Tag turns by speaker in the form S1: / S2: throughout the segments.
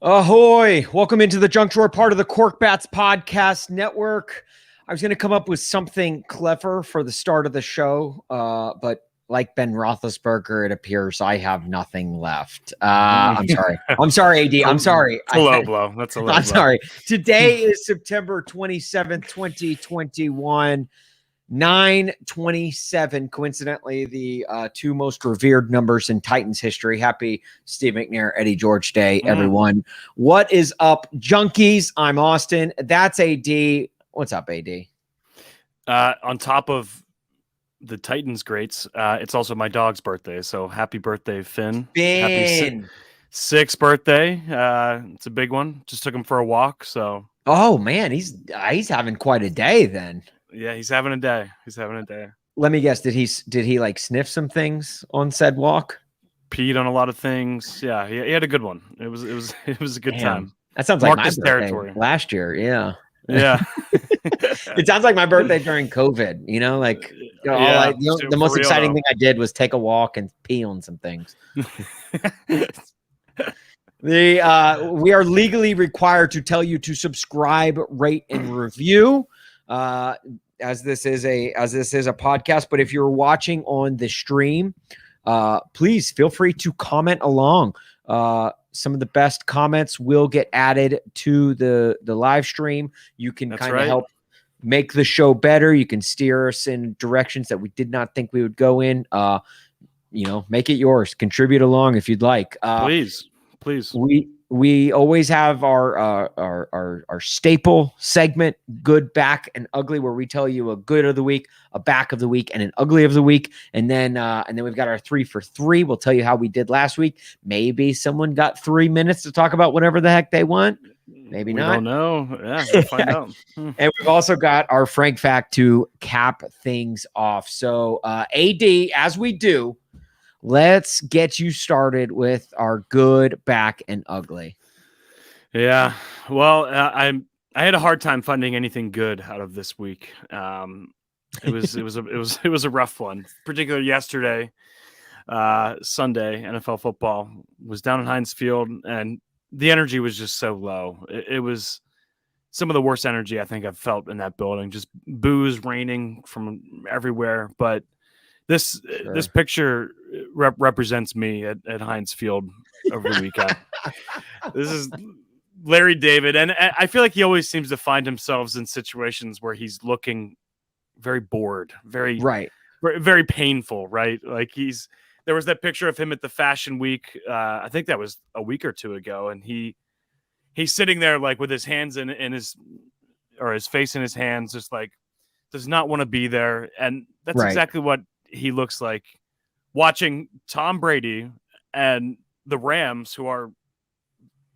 S1: Ahoy! Welcome into the Junk Drawer, part of the Cork Bats Podcast Network. I was going to come up with something clever for the start of the show, but like Ben Roethlisberger, it appears I have nothing left. I'm sorry. I'm sorry, AD. I'm sorry.
S2: It's a low blow. That's a low blow.
S1: I'm sorry. Today is September 27th, 2021. 927, coincidentally, the two most revered numbers in Titans history. Happy Steve McNair, Eddie George Day, everyone. What is up, junkies? I'm Austin. That's AD. What's up, AD?
S2: On top of the Titans greats, it's also my dog's birthday. So happy birthday, Finn. Happy sixth birthday. It's a big one. Just took him for a walk. So.
S1: Oh man, he's having quite a day then.
S2: Yeah, he's having a day.
S1: Let me guess. Did he like sniff some things on said walk?
S2: Peed on a lot of things. Yeah, he had a good one. It was a good time.
S1: That sounds like my territory last year. Yeah. It sounds like my birthday during COVID. The most exciting thing I did was take a walk and pee on some things. We are legally required to tell you to subscribe, rate, and review. As this is a podcast, but if you're watching on the stream, please feel free to comment along. Some of the best comments will get added to the live stream. You can help make the show better. You can steer us in directions that we did not think we would go in. Make it yours. Contribute along if you'd like.
S2: Please.
S1: We always have our staple segment, Good, Back, and Ugly, where we tell you a good of the week, a back of the week, and an ugly of the week. And then we've got our 3 for 3. We'll tell you how we did last week. Maybe someone got 3 minutes to talk about whatever the heck they want. Maybe not.
S2: I don't know. Yeah, we'll find out.
S1: And we've also got our Frank Fact to cap things off. So AD, as we do, let's get you started with our good, back, and ugly.
S2: Yeah. Well, I had a hard time finding anything good out of this week. It was a rough one, particularly yesterday. Sunday, NFL football was down in Heinz Field, and the energy was just so low. It was some of the worst energy I think I've felt in that building. Just booze raining from everywhere, but this picture represents me at Heinz Field over the weekend. This is Larry David, and I feel like he always seems to find himself in situations where he's looking very bored, very painful, right? Like there was that picture of him at the Fashion Week. I think that was a week or two ago, and he's sitting there like with his hands in his face in his hands, just like does not want to be there, and that's exactly what he looks like watching Tom Brady and the Rams, who are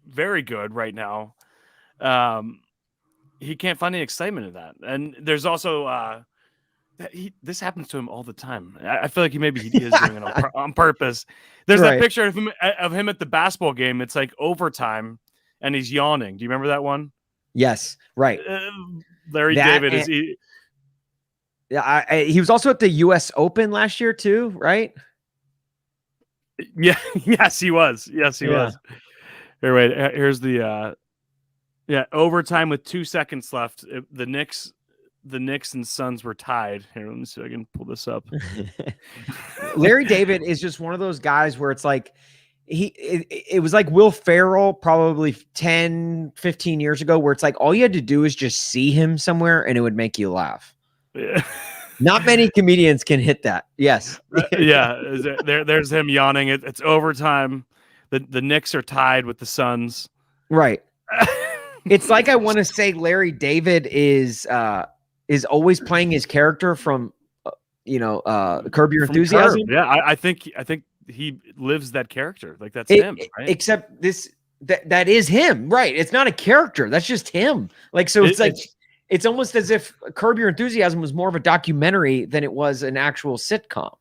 S2: very good right now. He can't find any excitement in that. And there's also this happens to him all the time. I feel like maybe he is doing it on purpose. There's that picture of him at the basketball game. It's like overtime and he's yawning. Do you remember that one?
S1: Yes. Right.
S2: Larry David is
S1: he was also at the U.S. Open last year too, right?
S2: Yeah. Yes, he was. Was. Here, wait. Here's the overtime with 2 seconds left. The Knicks and Suns were tied. Here, let me see if I can pull this up.
S1: Larry David is just one of those guys where it's like it was like Will Ferrell probably 10, 15 years ago, where it's like all you had to do is just see him somewhere and it would make you laugh. Yeah. Not many comedians can hit that. Yes.
S2: There's him yawning. It's overtime. The Knicks are tied with the Suns.
S1: Right. It's like I want to say Larry David is always playing his character from Curb Your Enthusiasm.
S2: Curb. Yeah, I think he lives that character. Like that's him. Right?
S1: Except that is him. Right. It's not a character. That's just him. Like so it's almost as if Curb Your Enthusiasm was more of a documentary than it was an actual sitcom.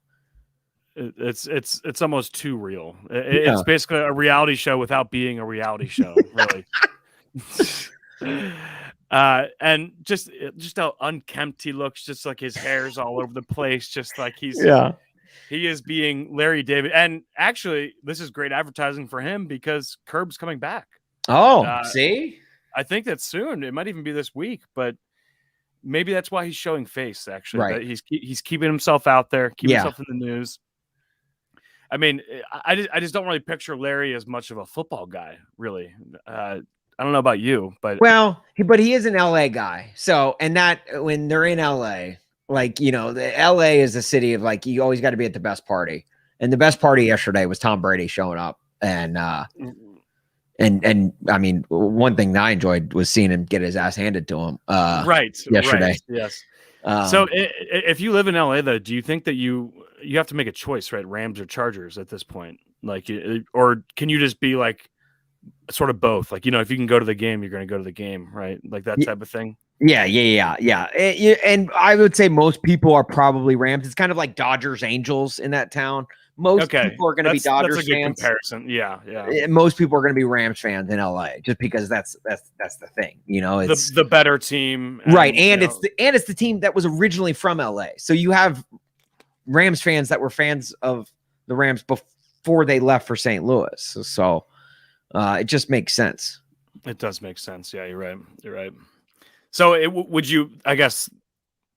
S2: It's almost too real. It's basically a reality show without being a reality show, really. And just how unkempt he looks, just like his hair's all over the place, just like he is being Larry David. And actually, this is great advertising for him because Curb's coming back.
S1: Oh, see?
S2: I think that's soon. It might even be this week, but maybe that's why he's showing face, actually.
S1: Right.
S2: That he's keeping himself out there, keeping himself in the news. I mean, I just don't really picture Larry as much of a football guy, really. I don't know about you, but
S1: he is an LA guy. So, and that when they're in LA, like, the LA is a city of like, you always got to be at the best party. And the best party yesterday was Tom Brady showing up. And I mean, one thing that I enjoyed was seeing him get his ass handed to him yesterday.
S2: Right, yes. So if you live in LA, though, do you think that you have to make a choice, right? Rams or Chargers at this point? Like, or can you just be like sort of both? Like, if you can go to the game, you're going to go to the game, right? Like that type of thing.
S1: Yeah. And I would say most people are probably Rams. It's kind of like Dodgers, Angels in that town. Most people are going to be Dodgers
S2: fans. That's a good
S1: fans.
S2: comparison. Yeah.
S1: Most people are going to be Rams fans in LA just because that's the thing. It's
S2: the better team,
S1: right? And it's the team that was originally from LA. So you have Rams fans that were fans of the Rams before they left for St. Louis. So it just makes sense.
S2: It does make sense. Yeah, you're right. So would you? I guess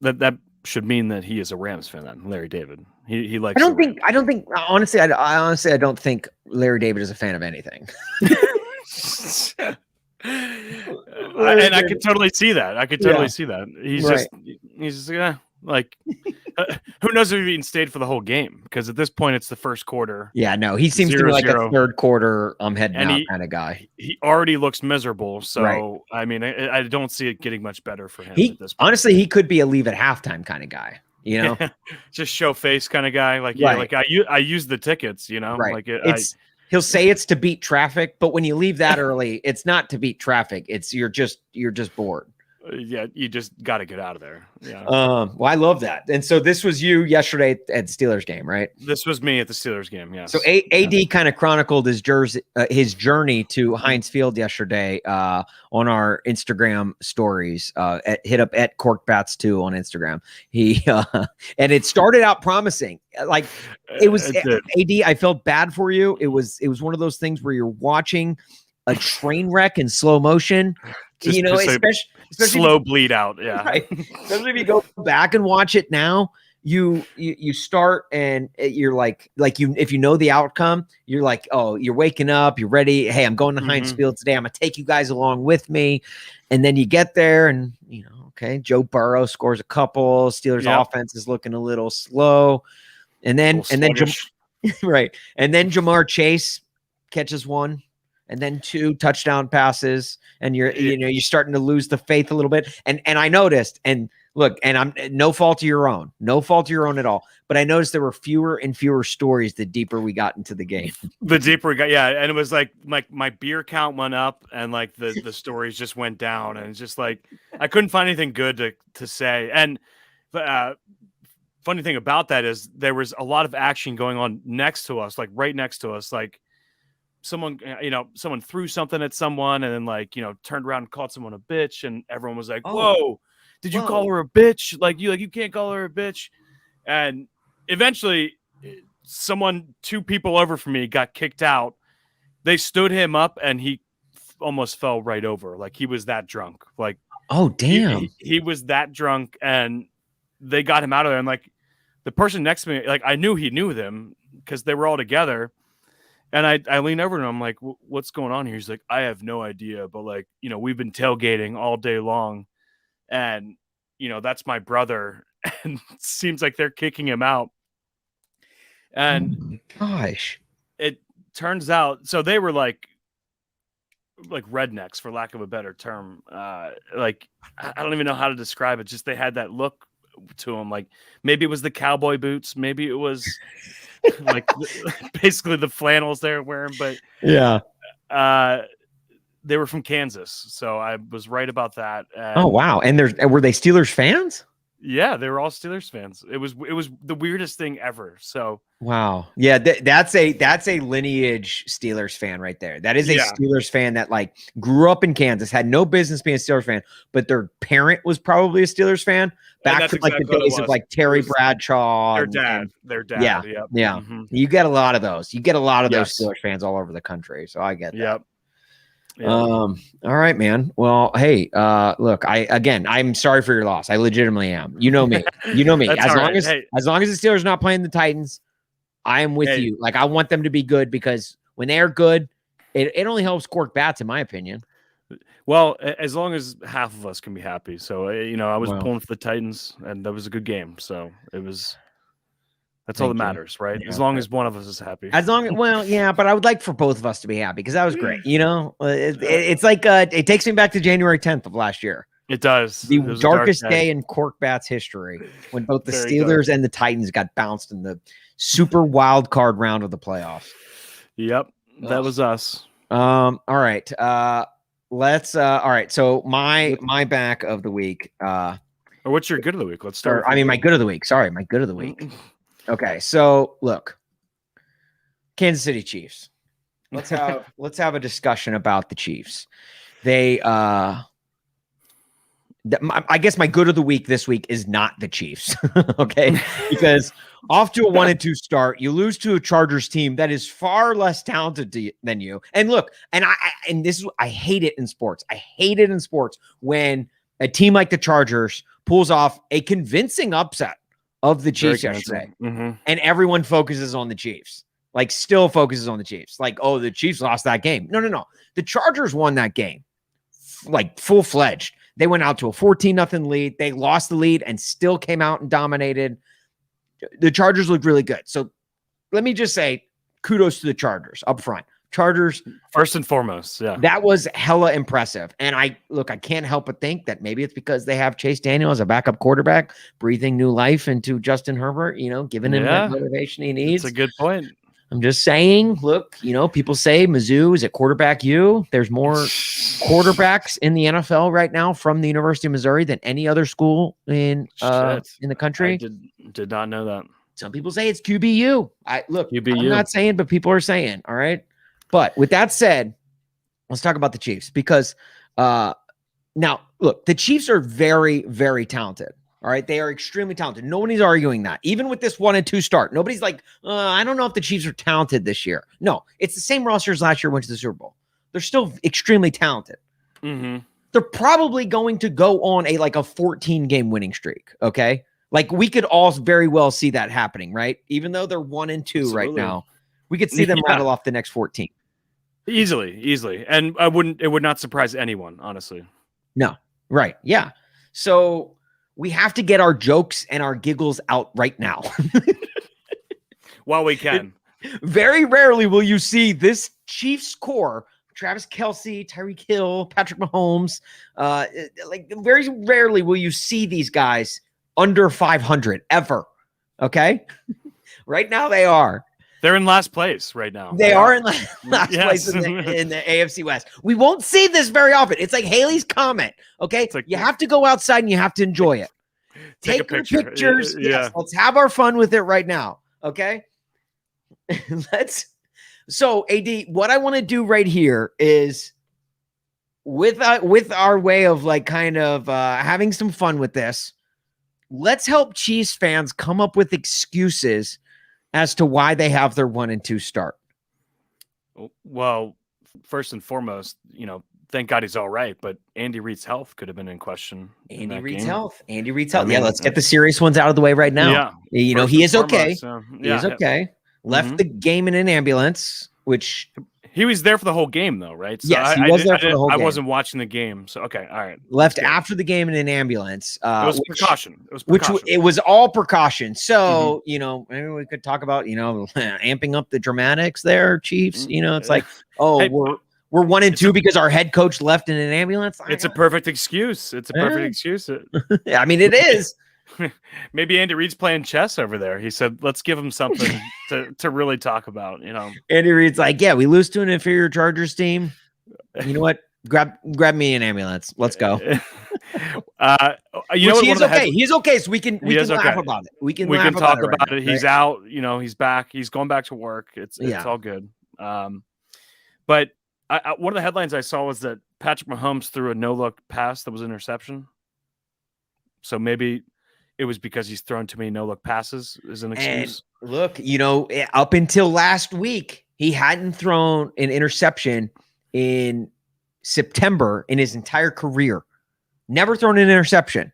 S2: that should mean that he is a Rams fan then, Larry David. He likes.
S1: I don't think honestly I don't think Larry David is a fan of anything.
S2: And I could totally see that. See that. He's just like who knows if he even stayed for the whole game, because at this point it's the first quarter.
S1: Yeah, no, he seems to be like a third quarter heading out kind of guy.
S2: He already looks miserable, so I mean, I don't see it getting much better for him at this point.
S1: Honestly, he could be a leave at halftime kind of guy.
S2: Just show face kind of guy. Like, like I use the tickets.
S1: Right.
S2: Like
S1: he'll say it's to beat traffic, but when you leave that early, it's not to beat traffic. It's you're just bored.
S2: Yeah, you just got to get out of there. Yeah.
S1: Well, I love that. And so this was you yesterday at the Steelers game, right?
S2: This was me at the Steelers game. Yes.
S1: So AD kind of chronicled his journey to Heinz Field yesterday on our Instagram stories. Hit up at CorkBats2 on Instagram. He and it started out promising. Like it was AD. I felt bad for you. It was one of those things where you're watching a train wreck in slow motion. Especially
S2: slow bleed out. Yeah.
S1: Right. Especially if you go back and watch it now, you start and you're like if you know the outcome, you're like, oh, you're waking up, you're ready. Hey, I'm going to Heinz Field today. I'm gonna take you guys along with me. And then you get there and okay, Joe Burrow scores a couple. Steelers offense is looking a little slow. And then right. And then Jamar Chase catches one. And then 2 touchdown passes, and you're starting to lose the faith a little bit. And I noticed, and look, and I'm no fault of your own at all. But I noticed there were fewer and fewer stories the deeper we got into the game.
S2: The deeper we got, and it was like my beer count went up, and like the stories just went down, and it's just like I couldn't find anything good to say. And funny thing about that is there was a lot of action going on next to us, like right next to us, like. Someone threw something at someone and then turned around and called someone a bitch, and everyone was like, whoa, did you call her a bitch? You can't call her a bitch. And eventually 2 people over from me got kicked out. They stood him up and he almost fell right over. Like he was that drunk. Like,
S1: oh damn.
S2: He was that drunk, and they got him out of there. And like the person next to me, like I knew he knew them because they were all together. And I lean over to him. I'm like, what's going on here? He's like, I have no idea. But we've been tailgating all day long. And, that's my brother. And it seems like they're kicking him out. And
S1: gosh,
S2: it turns out, so they were like rednecks, for lack of a better term. I don't even know how to describe it. Just they had that look to them. Like maybe it was the cowboy boots. Maybe it was... like basically the flannels they're wearing, but they were from Kansas, so I was right about that. And,
S1: oh wow! And were they Steelers fans?
S2: Yeah, they were all Steelers fans. It was the weirdest thing ever. So
S1: wow, yeah, that's a lineage Steelers fan right there. That is a Steelers fan that grew up in Kansas, had no business being a Steelers fan, but their parent was probably a Steelers fan. Back to the days of Terry Bradshaw.
S2: Their dad.
S1: Yeah.
S2: Mm-hmm.
S1: You get a lot of those. You get a lot of those Steelers fans all over the country. So I get that.
S2: Yep. Yeah.
S1: All right, man. Well, hey, look, I'm sorry for your loss. I legitimately am. You know me. You know me.
S2: That's
S1: As
S2: all
S1: long
S2: right.
S1: as
S2: Hey.
S1: as long as the Steelers are not playing the Titans, I am with
S2: Hey.
S1: you. Like, I want them to be good because when they're good, it only helps Cork Bats, in my opinion.
S2: Well, as long as half of us can be happy. So, I was
S1: Well,
S2: pulling for the Titans, and that was a good game. So that's all that
S1: thank you.
S2: matters, right?
S1: Yeah.
S2: As long as one of us is happy.
S1: Well, yeah, but I would like for both of us to be happy because that was great. It's like it takes me back to January 10th of last year.
S2: It does.
S1: The
S2: It was a dark
S1: darkest day in Cork Bats history when both the
S2: Very
S1: Steelers
S2: dark.
S1: and the Titans got bounced in the super wild card round of the playoffs.
S2: Yep, that was us.
S1: All right. Let's all right. So my back of the week.
S2: Or what's your good of the week? Let's start.
S1: My good of the week. Sorry, my good of the week. Okay, so look, Kansas City Chiefs. Let's have a discussion about the Chiefs. They I guess my good of the week this week is not the Chiefs. Okay. Because off to a 1-2 start, you lose to a Chargers team that is far less talented than you. And look, I hate it in sports. I hate it in sports when a team like the Chargers pulls off a convincing upset of the Chiefs yesterday.
S2: Mm-hmm.
S1: And everyone focuses on the Chiefs. Like, still focuses on the Chiefs. Like, oh, the Chiefs lost that game. No. The Chargers won that game. Like, full-fledged. They went out to a 14-0 lead. They lost the lead and still came out and dominated. The Chargers looked really good. So let me just say kudos to the Chargers up front. Chargers,
S2: first and foremost. Yeah.
S1: That was hella impressive. And I can't help but think that maybe it's because they have Chase Daniel as a backup quarterback, breathing new life into Justin Herbert, giving him that motivation he needs.
S2: That's a good point.
S1: I'm just saying, look, people say Mizzou is at quarterback U. There's more quarterbacks in the NFL right now from the University of Missouri than any other school in the country.
S2: I did not know that.
S1: Some people say it's QBU.
S2: QBU.
S1: I'm not saying, but people are saying, all right. But with that said, let's talk about the Chiefs because now, look, the Chiefs are very, very talented. All right. They are extremely talented. Nobody's arguing that. Even with this 1-2 start, nobody's like, I don't know if the Chiefs are talented this year. No, it's the same roster as last year went to the Super Bowl. They're still extremely talented.
S2: Mm-hmm.
S1: They're probably going to go on a 14-game winning streak. Okay. Like, we could all very well see that happening, right? Even though they're 1-2
S2: Absolutely.
S1: right now, we could see them rattle off the next 14.
S2: Easily. And it would not surprise anyone, honestly.
S1: No. Right. Yeah. So we have to get our jokes and our giggles out right now.
S2: While we can.
S1: Very rarely will you see this Chiefs core, Travis Kelce, Tyreek Hill, Patrick Mahomes. Very rarely will you see these guys under 500 ever. Okay. Right now they are.
S2: They're in last place right now.
S1: They are in last place in the AFC West. We won't see this very often. It's like Haley's Comet. Okay. You have to go outside and you have to enjoy it. Take your pictures.
S2: Yeah.
S1: Yes, let's have our fun with it right now. Okay. So AD, what I want to do right here is with our way of having some fun with this, let's help Chiefs fans come up with excuses as to why they have their 1-2 start.
S2: Well, first and foremost, thank God he's all right, but Andy Reid's health could have been in question.
S1: Andy Reid's health. Yeah, let's get the serious ones out of the way right now.
S2: Yeah.
S1: He is okay. He is okay. Left the game in an ambulance, which
S2: he was there for the whole game, though, right? So
S1: yes, he was there for the whole game.
S2: I wasn't watching the game, so okay, all right.
S1: Left after the game in an ambulance.
S2: It was precaution.
S1: It was all precaution. So maybe we could talk about amping up the dramatics there, Chiefs. It's like, we're 1-2 because our head coach left in an ambulance.
S2: It's a perfect excuse. It's a perfect excuse.
S1: I mean, it is.
S2: Maybe Andy Reid's playing chess over there. He said, let's give him something to really talk about,
S1: Andy Reid's like, yeah, we lose to an inferior Chargers team. You know what? Grab me an ambulance. Let's go. He's okay. He's okay. So we can laugh about it. We can
S2: talk about it. He's out, he's back. He's going back to work. It's all good. But one of the headlines I saw was that Patrick Mahomes threw a no-look pass that was an interception. So maybe it was because he's thrown too many no-look passes as an excuse.
S1: And look, up until last week, he hadn't thrown an interception in September in his entire career. Never thrown an interception.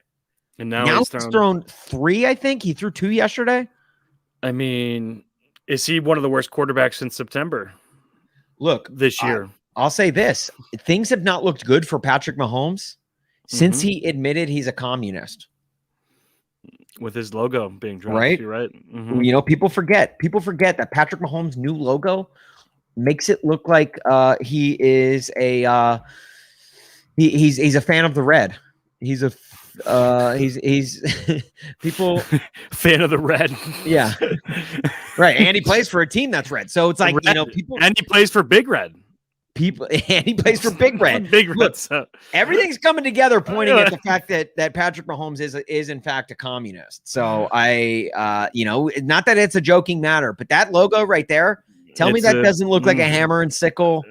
S2: And now
S1: he's thrown 3, I think. He threw 2 yesterday.
S2: I mean, is he one of the worst quarterbacks since September?
S1: Look,
S2: this year.
S1: I'll say this. Things have not looked good for Patrick Mahomes since he admitted he's a communist.
S2: With his logo being dropped,
S1: right?
S2: You're right.
S1: You know, people forget that Patrick Mahomes' new logo makes it look like he is a he's a fan of the red. He's a he's people
S2: fan of the red.
S1: Yeah. Right. And he plays for a team that's red. So it's like,
S2: red.
S1: You know, people,
S2: and he plays for Big Red.
S1: People, and he plays for Big Red.
S2: Big Red.
S1: Look,
S2: So.
S1: Everything's coming together, pointing at the fact that Patrick Mahomes is in fact a communist. So you know, not that it's a joking matter, but that logo right there, tell me that doesn't look like a hammer and sickle.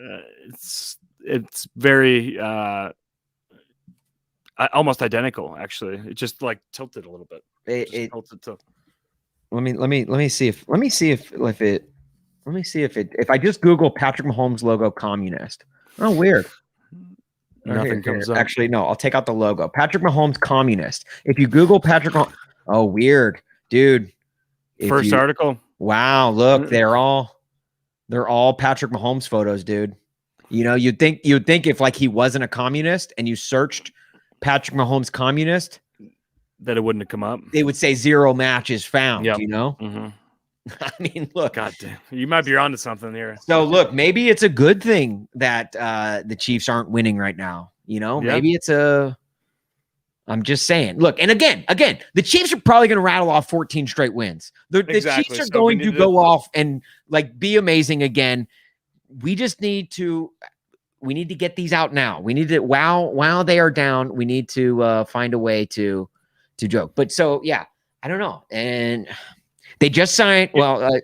S2: It's very almost identical, actually. It just like tilted a little bit.
S1: Let me see if I just Google Patrick Mahomes logo communist. Oh, weird.
S2: Nothing comes up.
S1: Actually, no, I'll take out the logo. Patrick Mahomes communist. If you Google Patrick Mahomes, oh, weird, dude.
S2: First article.
S1: Wow, look, they're all Patrick Mahomes photos, dude. You know, you'd think if like he wasn't a communist and you searched Patrick Mahomes communist,
S2: that it wouldn't have come up.
S1: They would say 0 matches found.
S2: Yep.
S1: You know. I mean, look.
S2: God damn, you might be onto something here.
S1: So look, maybe it's a good thing that the Chiefs aren't winning right now. You know, maybe it's I'm just saying. Look, and again, the Chiefs are probably going to rattle off 14 straight wins. The Chiefs are going to go off and like be amazing again. We just need to. We need to get these out now. We need to while they are down. We need to find a way to joke. But so yeah, I don't know. And they just signed,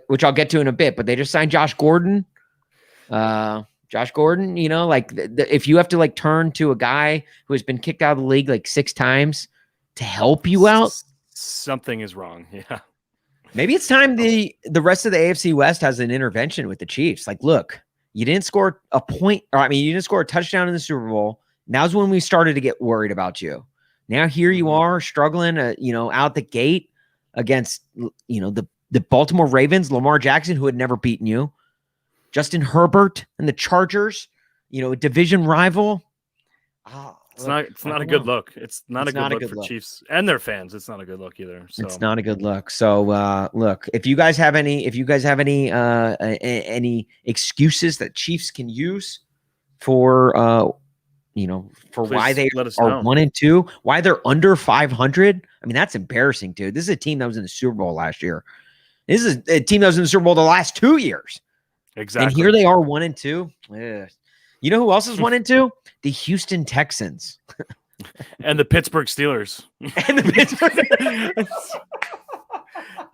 S1: which I'll get to in a bit, but they just signed Josh Gordon. Josh Gordon, you know, like if you have to like turn to a guy who has been kicked out of the league like 6 times to help you out,
S2: something is wrong. Yeah.
S1: Maybe it's time the rest of the AFC West has an intervention with the Chiefs. Like, look, you didn't score a point, you didn't score a touchdown in the Super Bowl. Now's when we started to get worried about you. Now here you are struggling, out the gate against, the Baltimore Ravens, Lamar Jackson, who had never beaten you, Justin Herbert and the Chargers, a division rival.
S2: It's not a good look. It's not a good look for Chiefs and their fans. It's not a good look either. So.
S1: It's not a good look. So look, if you guys have any excuses that Chiefs can use for Please why they are 1-2, why they're under 500. I mean, that's embarrassing, dude. This is a team that was in the Super Bowl last year. This is a team that was in the Super Bowl the last 2 years.
S2: Exactly.
S1: And here they are 1-2. Yeah. You know who else is 1-2? The Houston Texans.
S2: And the Pittsburgh Steelers.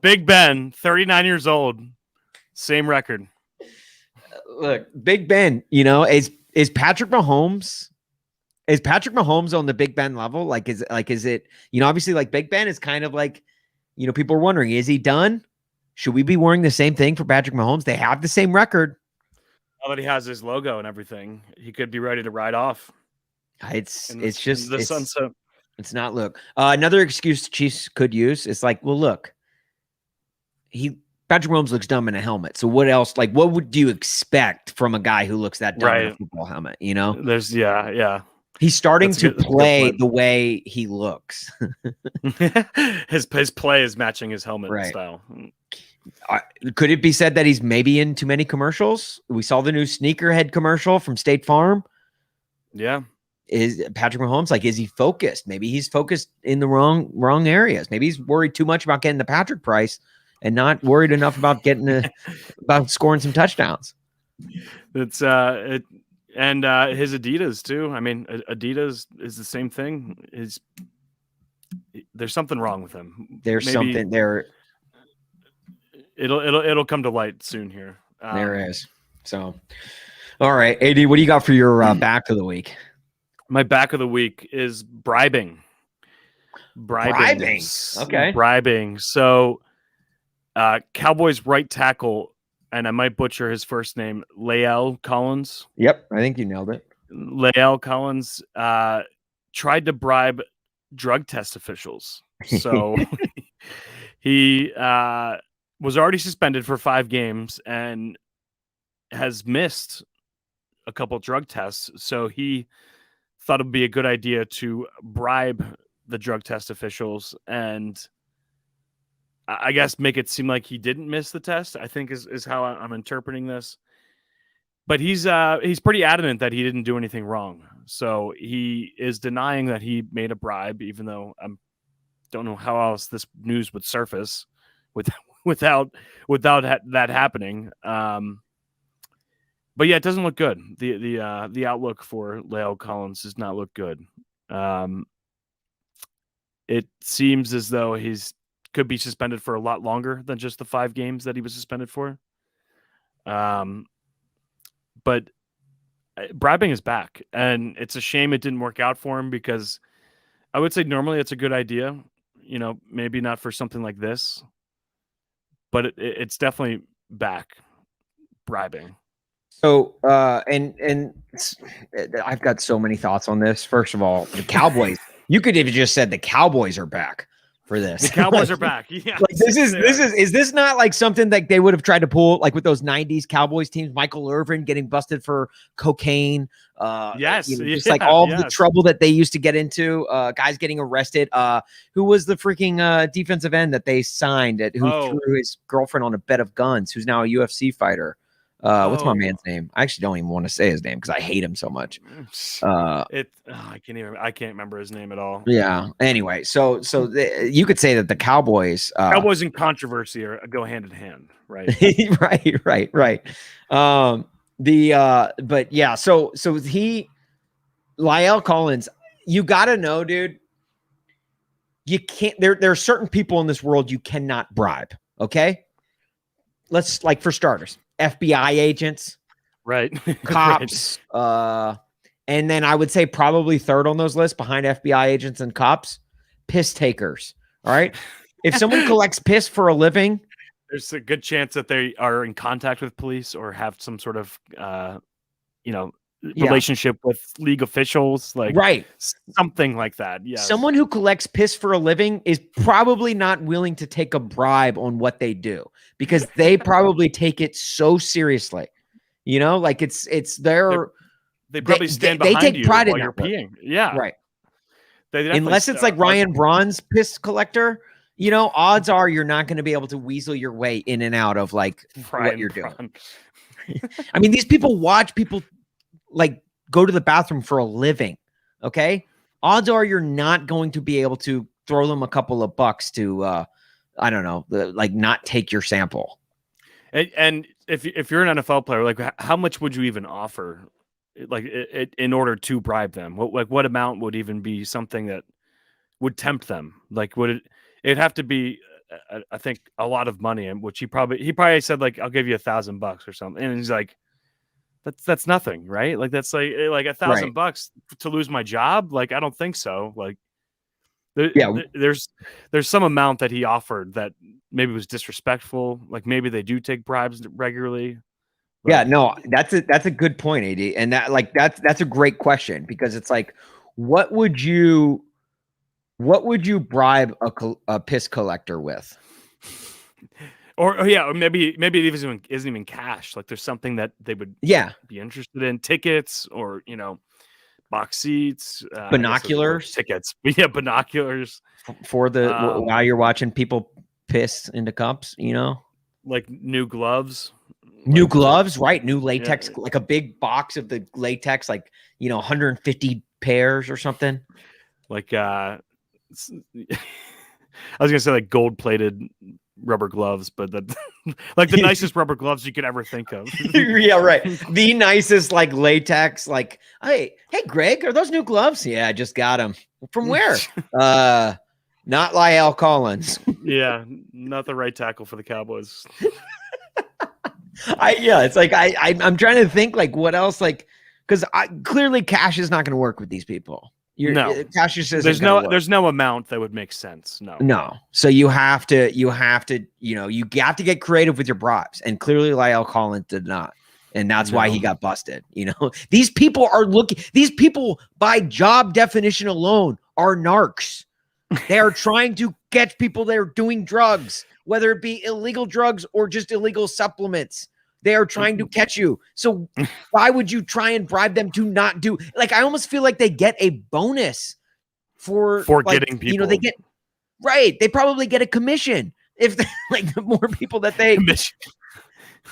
S2: Big Ben, 39 years old. Same record.
S1: Look, Big Ben, is Patrick Mahomes. Is Patrick Mahomes on the Big Ben level? Is it, obviously like Big Ben is kind of like, people are wondering, is he done? Should we be wearing the same thing for Patrick Mahomes? They have the same record.
S2: Now that he has his logo and everything, he could be ready to ride off.
S1: It's
S2: sunset.
S1: It's not. Look, another excuse the Chiefs could use is like, well, look, Patrick Mahomes looks dumb in a helmet. So what else? Like, what would you expect from a guy who looks that dumb in a football helmet?
S2: There's yeah.
S1: He's starting to play the way he looks.
S2: His play is matching his helmet style.
S1: Could it be said that he's maybe in too many commercials? We saw the new sneakerhead commercial from State Farm.
S2: Yeah.
S1: Is Patrick Mahomes is he focused? Maybe he's focused in the wrong areas. Maybe he's worried too much about getting the Patrick price and not worried enough about about scoring some touchdowns.
S2: It's and his Adidas too. I mean, Adidas is the same thing. There's something wrong with him.
S1: Something there.
S2: It'll come to light soon here.
S1: There is. So, all right, AD, what do you got for your back of the week?
S2: My back of the week is bribing. Okay. Bribing. So, Cowboys right tackle, and I might butcher his first name, Lael Collins.
S1: Yep, I think you nailed it.
S2: Lael Collins tried to bribe drug test officials. So he was already suspended for 5 games and has missed a couple drug tests. So he thought it would be a good idea to bribe the drug test officials and I guess make it seem like he didn't miss the test, I think is how I'm interpreting this. But he's pretty adamant that he didn't do anything wrong. So he is denying that he made a bribe, even though I don't know how else this news would surface without that happening. But yeah, it doesn't look good. The outlook for Lael Collins does not look good. It seems as though he's could be suspended for a lot longer than just the 5 games that he was suspended for. But bribing is back, and it's a shame it didn't work out for him because I would say normally it's a good idea, maybe not for something like this, but it's definitely back, bribing.
S1: So, and I've got so many thoughts on this. First of all, the Cowboys, you could have just said the Cowboys are back for this.
S2: The Cowboys are back. Yeah.
S1: Like is this not like something that they would have tried to pull like with those 90s Cowboys teams, Michael Irvin getting busted for cocaine.
S2: Yes.
S1: Just like all the trouble that they used to get into, guys getting arrested. Who was the freaking defensive end that they signed who threw his girlfriend on a bed of guns, who's now a UFC fighter? What's my man's name? I actually don't even want to say his name because I hate him so much.
S2: I can't remember his name at all.
S1: Yeah. Anyway, so you could say that the Cowboys
S2: and controversy go hand in hand, right?
S1: right. But yeah, so Lael Collins, you gotta know, dude. You can't. There are certain people in this world you cannot bribe. Okay, let's like for starters. FBI agents,
S2: right?
S1: Cops, and then I would say probably third on those lists behind FBI agents and cops, piss takers. All right. If someone collects piss for a living,
S2: there's a good chance that they are in contact with police or have some sort of, relationship with league officials, like something like that. Yeah.
S1: Someone who collects piss for a living is probably not willing to take a bribe on what they do because they probably take it so seriously. Like it's their.
S2: They probably stand behind
S1: take
S2: you
S1: pride
S2: while
S1: in
S2: you're
S1: that
S2: peeing. Yeah.
S1: Right. Unless it's like Ryan Braun's piss collector, odds are you're not going to be able to weasel your way in and out of like what you're doing. I mean, these people watch people like go to the bathroom for a living. Okay. Odds are you're not going to be able to throw them a couple of bucks to, I don't know, not take your sample.
S2: And if you're an NFL player, like how much would you even offer, like in order to bribe them? What amount would even be something that would tempt them? Like it'd have to be, I think, a lot of money, and which he probably said like, I'll give you $1,000 or something, and he's like, that's nothing, right? Like that's like $1,000 to lose my job. Like I don't think so. Like there's some amount that he offered that maybe was disrespectful. Like maybe they do take bribes regularly. But...
S1: Yeah, no, that's a good point, AD, and that's a great question because it's like, what would you bribe a piss collector with?
S2: Or maybe it isn't even cash. Like there's something that they would be interested in, tickets or box seats,
S1: binoculars,
S2: tickets. Yeah, binoculars
S1: for the while you're watching people piss into cups.
S2: Like new gloves.
S1: New gloves, right? New latex, like a big box of the latex, like 150 pairs or something.
S2: Like I was gonna say like gold-plated rubber gloves, but like the nicest rubber gloves you could ever think of.
S1: Yeah, right. The nicest like latex. Like, hey, Greg, are those new gloves? Yeah, I just got them. From where? Not Lael Collins.
S2: Yeah, not the right tackle for the Cowboys.
S1: It's like I'm trying to think like what else, like because clearly cash is not going to work with these people. Cash just
S2: there's no amount that would make sense. No.
S1: So you have to get creative with your bribes, and clearly Lael Collins did not. And that's why he got busted. These people by job definition alone are narcs. They are trying to catch people that are doing drugs, whether it be illegal drugs or just illegal supplements. They are trying to catch you. So why would you try and bribe them to not do? Like, I almost feel like they get a bonus for
S2: getting people.
S1: They get right. They probably get a commission if like the more people that they commission.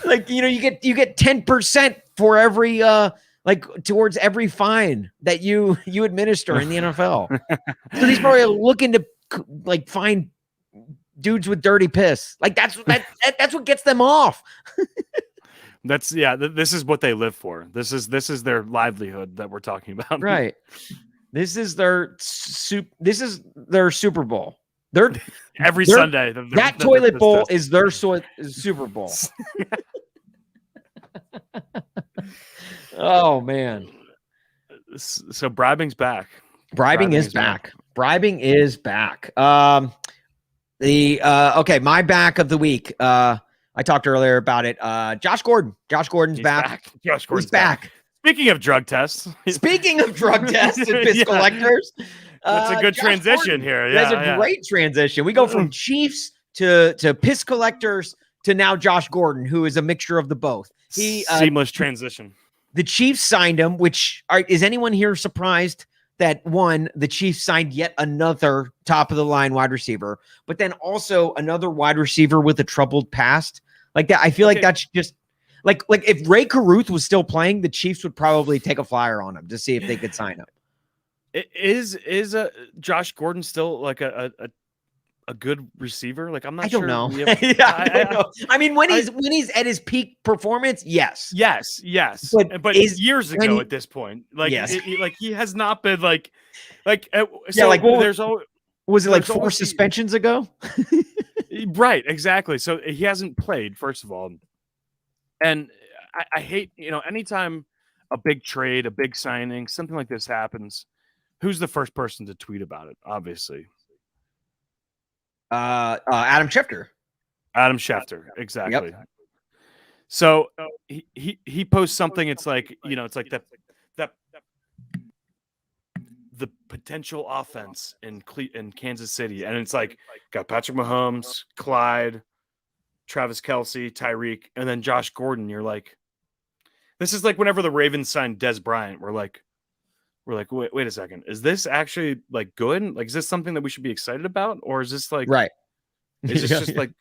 S1: Like, you get 10% for every towards every fine that you administer in the NFL. So these probably are looking to like find dudes with dirty piss. Like that's what gets them off.
S2: This is what they live for. This is their livelihood that we're talking about.
S1: Right. This is their Super Bowl. Every
S2: Sunday.
S1: That toilet bowl is their Super Bowl. Oh man.
S2: So bribing's back.
S1: Bribing is back. Bribing is back. Okay, my back of the week. I talked earlier about it. Josh Gordon. Josh Gordon's back.
S2: Josh Gordon's
S1: back.
S2: Speaking of drug tests.
S1: Speaking of drug tests and piss collectors.
S2: That's a good transition here. Yeah,
S1: that's a great transition. We go from Chiefs to piss collectors to now Josh Gordon, who is a mixture of the both.
S2: Seamless transition.
S1: The Chiefs signed him, is anyone here surprised that the Chiefs signed yet another top of the line wide receiver, but then also another wide receiver with a troubled past like that? I feel like that's just like if Ray Caruth was still playing, the Chiefs would probably take a flyer on him to see if they could sign him.
S2: Is Josh Gordon still like a good receiver? Like, I'm not sure.
S1: I don't know. I don't know. I mean, when he's at his peak performance, yes.
S2: But years ago at this point, like,
S1: yes.
S2: He has not been was
S1: it like 4 suspensions ago?
S2: Right, exactly. So he hasn't played, first of all. And I hate, anytime a big trade, a big signing, something like this happens, who's the first person to tweet about it? Obviously.
S1: Adam Schefter.
S2: Exactly.
S1: Yep.
S2: So he posts something. It's like, it's like that the potential offense in Kansas City, and it's like got Patrick Mahomes, Clyde, Travis Kelce, Tyreek, and then Josh Gordon. You're like, this is like whenever the Ravens signed Des Bryant, we're like, wait a second, is this actually like good? Like, is this something that we should be excited about, or is this like
S1: right?
S2: Is this just like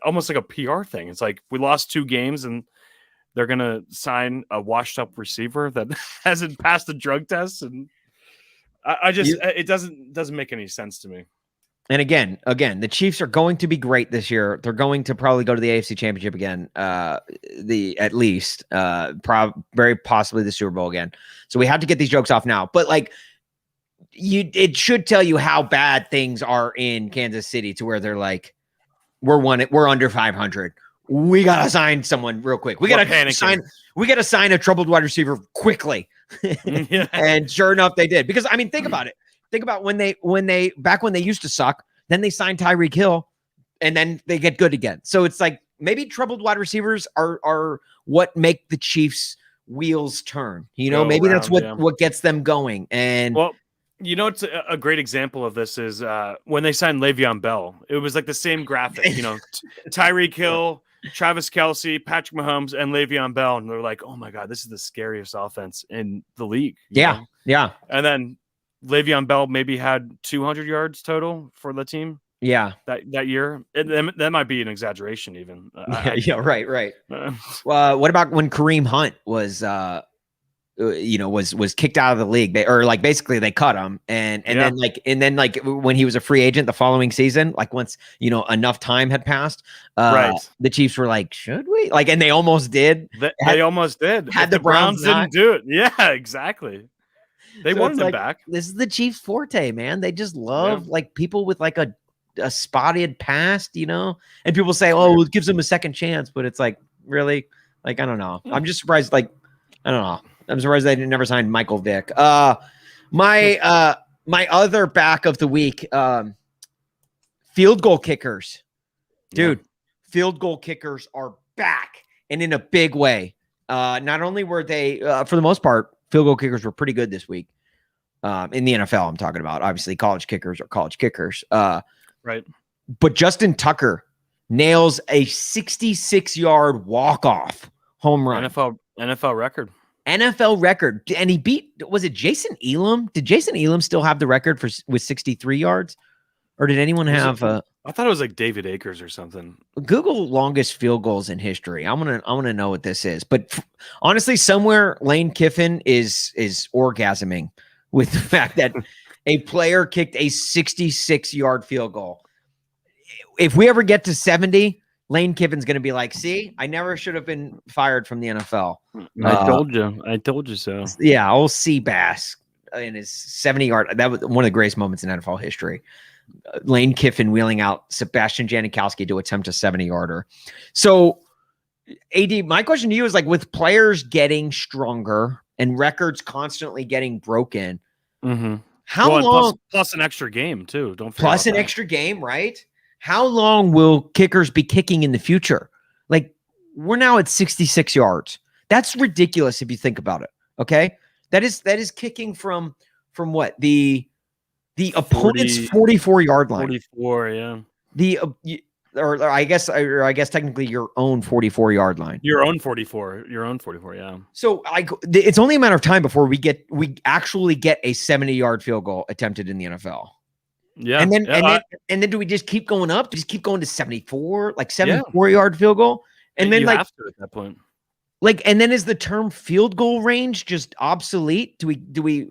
S2: almost like a PR thing? It's like we lost 2 games and they're gonna sign a washed-up receiver that hasn't passed the drug test, and it doesn't make any sense to me.
S1: And again, the Chiefs are going to be great this year. They're going to probably go to the AFC Championship again, very possibly the Super Bowl again. So we have to get these jokes off now. But like, it should tell you how bad things are in Kansas City to where they're like, we're under 500. We gotta sign someone real quick. We gotta sign a troubled wide receiver quickly.
S2: Yeah.
S1: And sure enough, they did. Because I mean, think about it. Think about when they used to suck, then they signed Tyreek Hill, and then they get good again. So it's like maybe troubled wide receivers are what make the Chiefs' wheels turn. Maybe that's what gets them going. And
S2: it's a great example of this is when they signed Le'Veon Bell. It was like the same graphic, Tyreek Hill, Travis Kelce, Patrick Mahomes, and Le'Veon Bell, and they're like, oh my God, this is the scariest offense in the league.
S1: Yeah.
S2: And then Le'Veon Bell maybe had 200 yards total for the team.
S1: Yeah,
S2: that year. That might be an exaggeration, even.
S1: Right. What about when Kareem Hunt was kicked out of the league? Basically they cut him, and then when he was a free agent the following season, like once enough time had passed, the Chiefs were like, should we? Like, and they almost did.
S2: They almost did.
S1: Had the Browns
S2: didn't do it. Yeah, exactly. They wanted him back.
S1: This is the Chiefs' forte, man. They just love like people with like a spotted past, and people say, oh, it gives them a second chance, but it's like, really? Like, I don't know. I'm just surprised. Like, I don't know. I'm surprised they never signed Michael Vick. My other back of the week, field goal kickers. Dude, field goal kickers are back and in a big way. Not only were they, for the most part, field goal kickers were pretty good this week. In the NFL, I'm talking about. Obviously, college kickers are college kickers.
S2: Right.
S1: But Justin Tucker nails a 66-yard walk-off home run.
S2: NFL record.
S1: NFL record. And he beat, was it Jason Elam? Did Jason Elam still have the record with 63 yards? Or did anyone have
S2: I thought it was like David Akers or something.
S1: Google longest field goals in history. I want to know what this is. But honestly, somewhere Lane Kiffin is orgasming with the fact that a player kicked a 66-yard field goal. If we ever get to 70, Lane Kiffin's going to be like, see, I never should have been fired from the NFL.
S2: I told you so.
S1: Yeah, old Seabass in his 70-yard. That was one of the greatest moments in NFL history. Lane Kiffin wheeling out Sebastian Janikowski to attempt a 70-yarder. So, AD, my question to you is, like, with players getting stronger and records constantly getting broken, how long?
S2: Plus an extra game too. Don't forget
S1: plus an extra game, right? How long will kickers be kicking in the future? Like, we're now at 66 yards. That's ridiculous if you think about it. Okay, that is kicking from what the opponent's 44-yard line.
S2: 44, yeah.
S1: Or I guess technically your own 44-yard line.
S2: Your own 44, yeah.
S1: So it's only a matter of time before we actually get a 70-yard field goal attempted in the NFL.
S2: Yeah.
S1: And then do we just keep going up? Just keep going to 74, like 74-yard field goal? And then,
S2: you
S1: like,
S2: have to at that point.
S1: Like, and then is the term field goal range just obsolete? Do we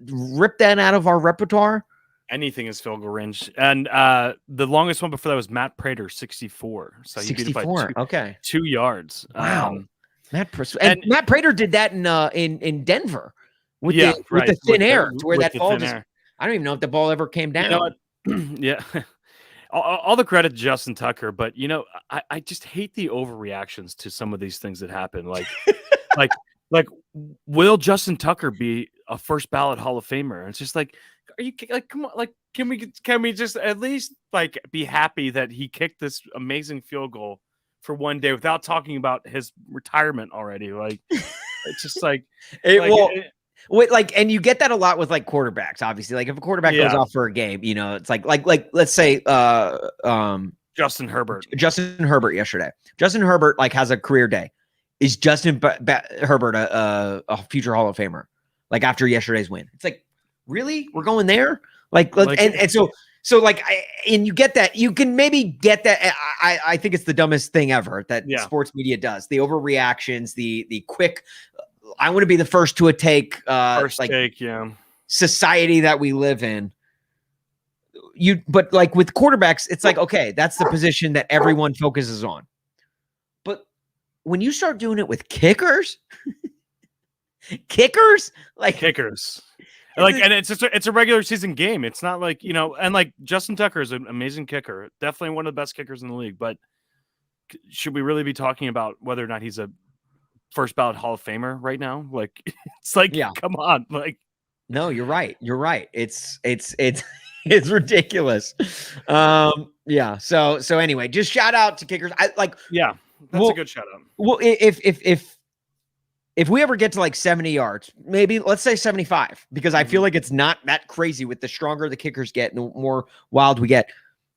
S1: rip that out of our repertoire?
S2: Anything is field goal range. And the longest one before that was Matt Prater, 64. So he beat it by 2 yards.
S1: Wow. Matt Prater did that in Denver with the thin air, to where that ball just, I don't even know if the ball ever came down.
S2: You know what? Yeah. All the credit to Justin Tucker, but I just hate the overreactions to some of these things that happen. Like, will Justin Tucker be a first ballot Hall of Famer? It's just like, are you like, come on, like, can we just at least like be happy that he kicked this amazing field goal for one day without talking about his retirement already? Like, it's just like,
S1: and you get that a lot with like quarterbacks, obviously. Like, if a quarterback goes off for a game, it's like let's say
S2: Justin Herbert
S1: yesterday. Justin Herbert like has a career day. Is Justin Herbert a future Hall of Famer? Like, after yesterday's win, it's like, really, we're going there? And you get that. You can maybe get that. I think it's the dumbest thing ever that sports media does. The overreactions, the quick. I want to be the first to take society that we live in. But like with quarterbacks, it's like, okay, that's the position that everyone focuses on. But when you start doing it with kickers,
S2: and it's a regular season game. It's not like, and like Justin Tucker is an amazing kicker, definitely one of the best kickers in the league. But should we really be talking about whether or not he's a first ballot Hall of Famer right now? Like, it's like, come on, like,
S1: no, you're right. It's ridiculous. So anyway, just shout out to kickers.
S2: That's a good shout out.
S1: Well, if we ever get to like 70 yards, maybe let's say 75, because I feel like it's not that crazy with the stronger the kickers get and the more wild we get.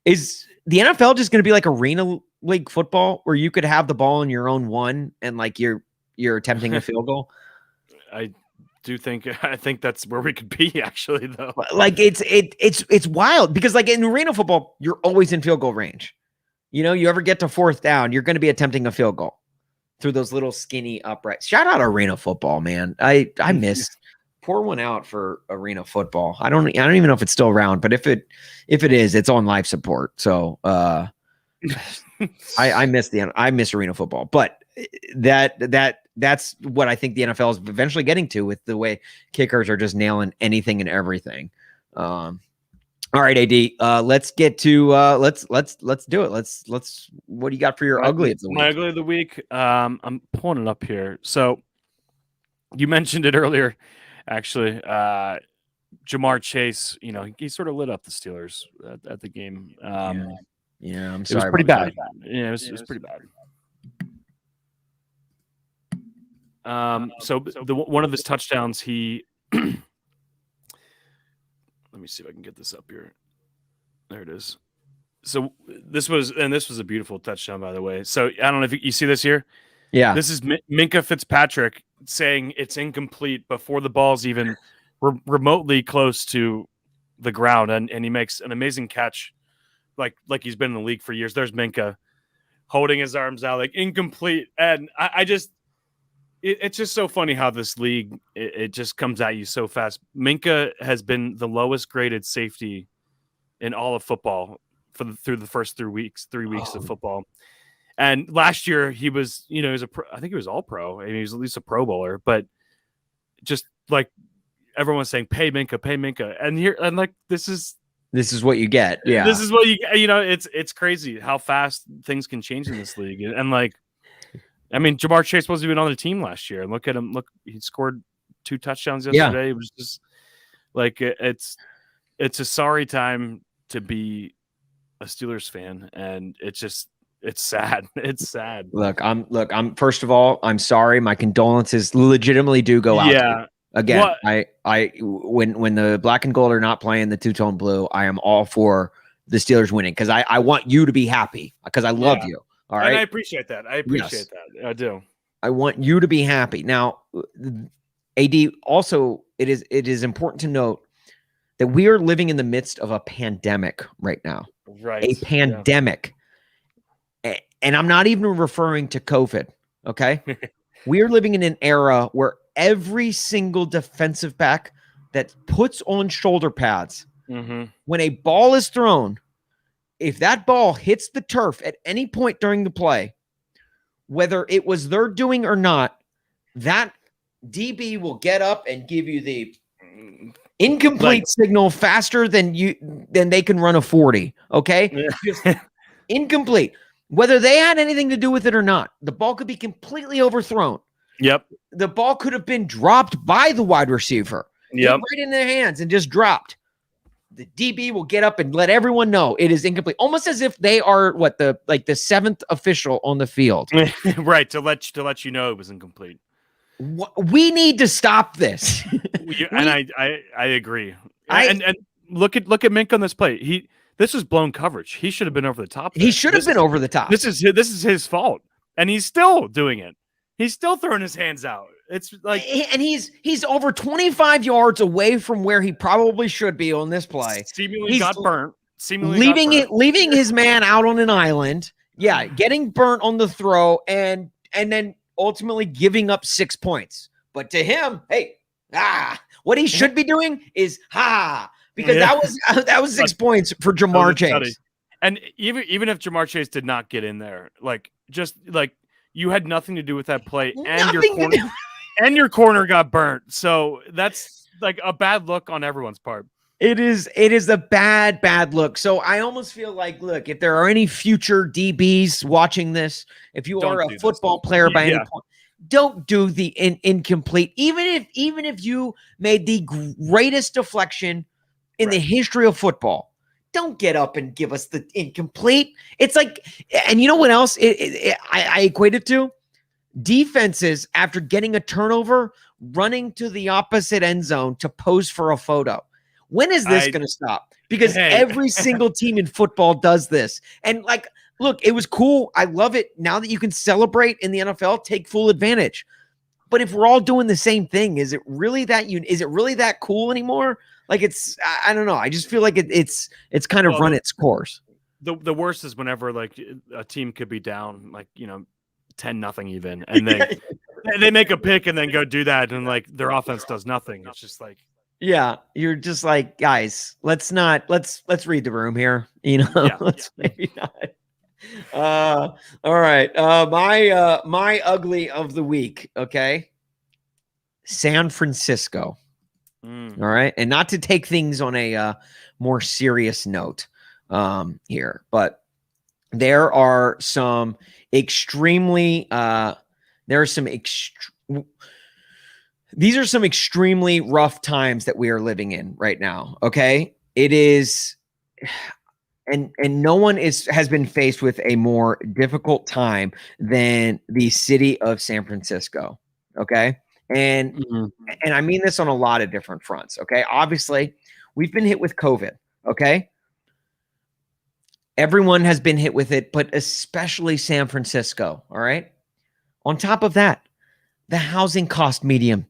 S1: Is the NFL just going to be like arena league football where you could have the ball in your own one and like you're attempting a field goal?
S2: I think that's where we could be, actually, though.
S1: Like, it's wild because, like, in arena football, you're always in field goal range. You ever get to fourth down, you're going to be attempting a field goal through those little skinny uprights. Shout out arena football, man. I miss. Pour one out for arena football. I don't even know if it's still around, but if it is, it's on life support. So I miss arena football, but that's what I think the NFL is eventually getting to with the way kickers are just nailing anything and everything. All right, AD, let's get to let's do it. Let's what do you got for your ugly of the week?
S2: My ugly of the week. I'm pulling it up here. So you mentioned it earlier, actually. Jamar Chase, he sort of lit up the Steelers at the game.
S1: I'm sorry.
S2: It was pretty bad. Yeah, it was pretty bad. So one of his touchdowns, he let me see if I can get this up here. There it is. So this was a beautiful touchdown, by the way. So I don't know if you see this here.
S1: Yeah.
S2: This is Minkah Fitzpatrick saying it's incomplete before the ball's even remotely close to the ground, and he makes an amazing catch, like he's been in the league for years. There's Minkah holding his arms out, like incomplete, and I just it's just so funny how this league it just comes at you so fast. Minkah has been the lowest graded safety in all of football through the first 3 weeks of football. And last year he was, he was I think he was all pro. I mean, he was at least a Pro Bowler, but just like everyone was saying, pay Minkah. And like, this is
S1: what you get. Yeah.
S2: This is what you get. It's crazy how fast things can change in this league. And like, I mean, Jamar Chase wasn't even on the team last year. And look at him. Look, he scored 2 touchdowns yesterday. It was just like, it's a sorry time to be a Steelers fan. And it's sad. It's sad.
S1: Look, I'm first of all, I'm sorry. My condolences legitimately do go out.
S2: Yeah.
S1: Again, when the black and gold are not playing the two-tone blue, I am all for the Steelers winning because I want you to be happy because I love you. All right.
S2: And I appreciate that. That. I do.
S1: I want you to be happy. Now, AD, also, it is important to note that we are living in the midst of a pandemic right now.
S2: Right.
S1: A pandemic. Yeah. And I'm not even referring to COVID. Okay. We are living in an era where every single defensive back that puts on shoulder pads, when a ball is thrown, if that ball hits the turf at any point during the play, whether it was their doing or not, that DB will get up and give you the incomplete signal faster than they can run a 40. Okay. Just incomplete. Whether they had anything to do with it or not, the ball could be completely overthrown.
S2: Yep.
S1: The ball could have been dropped by the wide receiver.
S2: Yep.
S1: Right in their hands and just dropped. The DB will get up and let everyone know it is incomplete. Almost as if they are the 7th official on the field.
S2: Right. To let you know it was incomplete.
S1: We need to stop this.
S2: And I agree. And look at Minkah on this play. This was blown coverage. He should have been over the top.
S1: He should have been over the top.
S2: This is his fault. And he's still doing it. He's still throwing his hands out. It's like,
S1: and he's over 25 yards away from where he probably should be on this play.
S2: Seemingly got burnt.
S1: Leaving his man out on an island. Yeah, getting burnt on the throw and then ultimately giving up 6 points. But to him, hey, what he should be doing is because that was 6 points for Jamar Chase.
S2: And even if Jamar Chase did not get in there, you had nothing to do with that play, and your corner got burnt. So that's like a bad look on everyone's part.
S1: It is a bad look. So I almost feel like, look, if there are any future DBs watching this, if you are a football player by any point, don't do the incomplete. Even if you made the greatest deflection in the history of football, don't get up and give us the incomplete. It's like, and you know what else I equate it to? Defenses, after getting a turnover, running to the opposite end zone to pose for a photo. When is this going to stop? Because every single team in football does this. And look, it was cool. I love it. Now that you can celebrate in the NFL, take full advantage. But if we're all doing the same thing, is it really that cool anymore? I don't know. I just feel like it's kind of run its course.
S2: The worst is whenever a team could be down 10-0 even, and they make a pick and then go do that, and their offense does nothing. It's just
S1: you're just like, guys, let's read the room here. Let's maybe not. All right. My ugly of the week. Okay. San Francisco. All right. And not to take things on a more serious note here, but there are some extremely these are some extremely rough times that we are living in right now. Okay. It is, and no one has been faced with a more difficult time than the city of San Francisco. Okay. And
S2: Mhm.
S1: and I mean this on a lot of different fronts. Okay. Obviously, we've been hit with COVID. Okay. Everyone has been hit with it, but especially San Francisco. All right. On top of that, the housing cost medium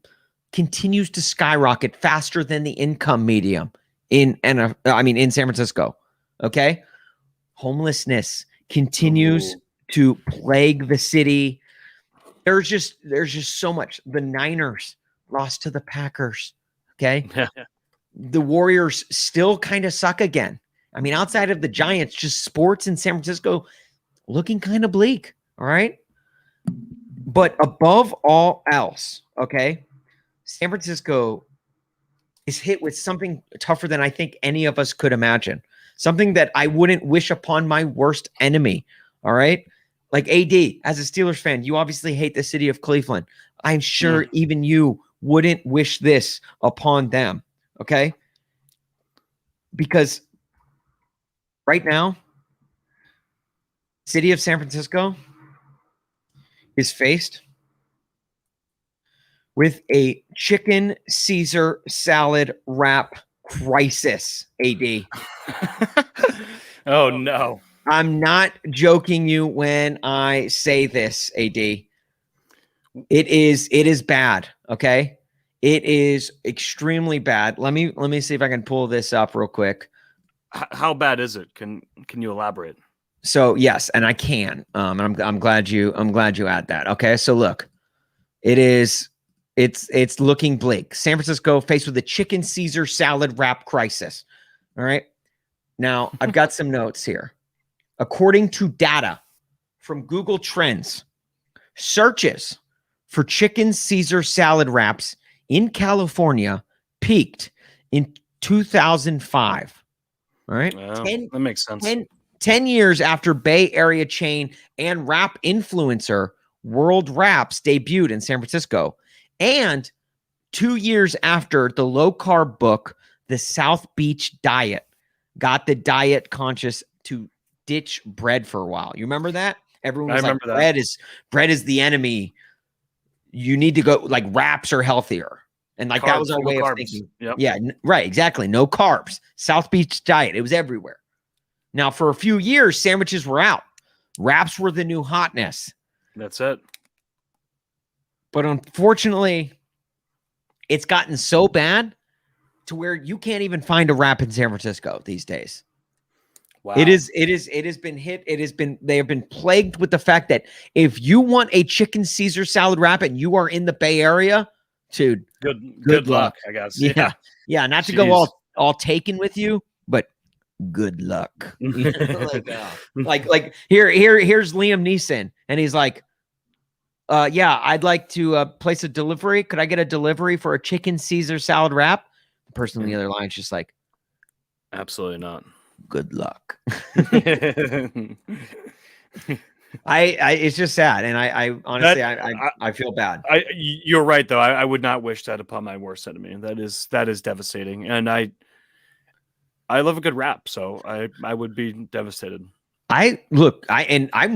S1: continues to skyrocket faster than the income medium in San Francisco. Okay. Homelessness continues to plague the city. There's just so much. The Niners lost to the Packers. Okay. The Warriors still kind of suck again. I mean, outside of the Giants, just sports in San Francisco looking kind of bleak. All right. But above all else, okay, San Francisco is hit with something tougher than I think any of us could imagine. Something that I wouldn't wish upon my worst enemy. All right. Like AD, as a Steelers fan, you obviously hate the city of Cleveland. I'm sure even you wouldn't wish this upon them. Okay. Because right now, city of San Francisco is faced with a chicken Caesar salad wrap crisis, AD.
S2: Oh, no.
S1: I'm not joking you when I say this, AD. It is bad, okay? It is extremely bad. Let me see if I can pull this up real quick.
S2: How bad is it? Can you elaborate?
S1: So yes, and I can. And I'm glad you add that. Okay, so look, it's looking bleak. San Francisco faced with a chicken Caesar salad wrap crisis. All right. Now I've got some notes here. According to data from Google Trends, searches for chicken Caesar salad wraps in California peaked in 2005. All right.
S2: That makes sense.
S1: 10 years after Bay Area chain and rap influencer World Raps debuted in San Francisco, and 2 years after the low-carb book, The South Beach Diet, got the diet conscious to ditch bread for a while. You remember that? Everyone was like, bread is the enemy. You need to go, like, wraps are healthier. And like, that was our way of thinking.
S2: Yep.
S1: Yeah, right, exactly. No carbs. South Beach Diet. It was everywhere. Now, for a few years, sandwiches were out. Wraps were the new hotness.
S2: That's it.
S1: But unfortunately, it's gotten so bad to where you can't even find a wrap in San Francisco these days.
S2: Wow.
S1: It has been hit. They have been plagued with the fact that if you want a chicken Caesar salad wrap and you are in the Bay Area, dude,
S2: good luck, I guess.
S1: Yeah. Not to go all taken with you, but good luck. like here's Liam Neeson, and he's like, yeah, I'd like to place a delivery. Could I get a delivery for a chicken Caesar salad wrap? The person on the other line is just like,
S2: absolutely not.
S1: Good luck. It's just sad, and I honestly I feel bad.
S2: You're right though. I would not wish that upon my worst enemy. That is devastating, and I love a good rap, so I would be devastated. I'm